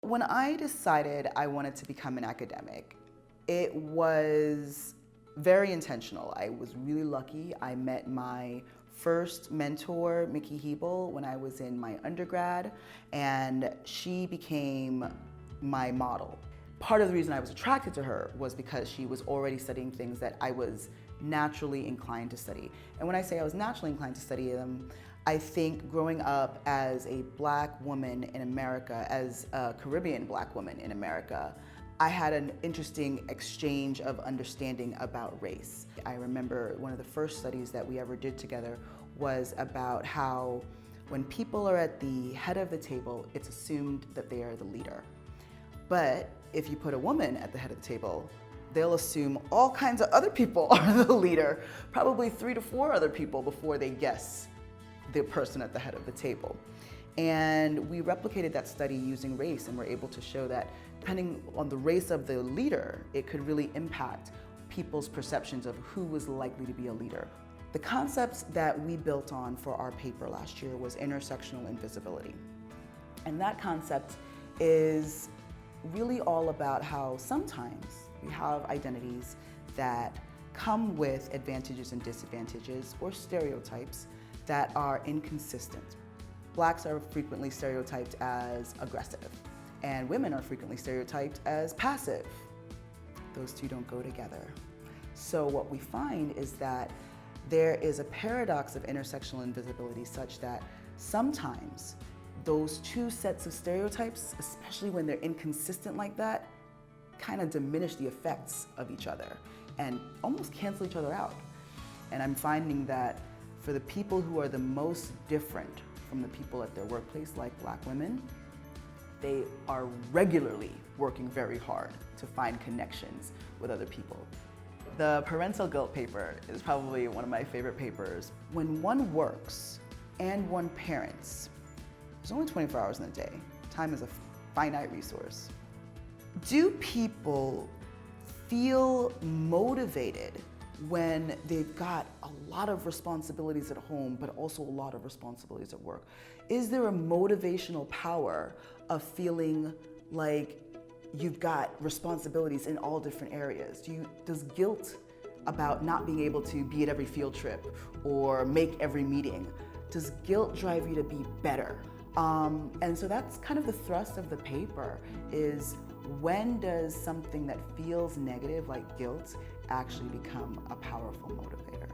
When I decided I wanted to become an academic, it was very intentional. I was really lucky. I met my first mentor, Mickey Hebel, when I was in my undergrad, and she became my model. Part of the reason I was attracted to her was because she was already studying things that I was naturally inclined to study. And when I say I was naturally inclined to study them, I think growing up as a Black woman in America, as a Caribbean Black woman in America, I had an interesting exchange of understanding about race. I remember one of the first studies that we ever did together was about how when people are at the head of the table, it's assumed that they are the leader. But if you put a woman at the head of the table, they'll assume all kinds of other people are the leader, probably 3 to 4 other people before they guess the person at the head of the table. And we replicated that study using race, and we're able to show that depending on the race of the leader, it could really impact people's perceptions of who was likely to be a leader. The concepts that we built on for our paper last year was intersectional invisibility. And that concept is really all about how sometimes we have identities that come with advantages and disadvantages or stereotypes that are inconsistent. Blacks are frequently stereotyped as aggressive, and women are frequently stereotyped as passive. Those two don't go together. So what we find is that there is a paradox of intersectional invisibility such that sometimes those two sets of stereotypes, especially when they're inconsistent like that, kind of diminish the effects of each other and almost cancel each other out. And I'm finding that for the people who are the most different from the people at their workplace, like Black women, they are regularly working very hard to find connections with other people. The parental guilt paper is probably one of my favorite papers. When one works and one parents, there's only 24 hours in a day. Time is a finite resource. Do people feel motivated when they've got a lot of responsibilities at home, but also a lot of responsibilities at work? Is there a motivational power of feeling like you've got responsibilities in all different areas? Does guilt about not being able to be at every field trip or make every meeting, does guilt drive you to be better? And so that's kind of the thrust of the paper, is when does something that feels negative, like guilt, actually become a powerful motivator?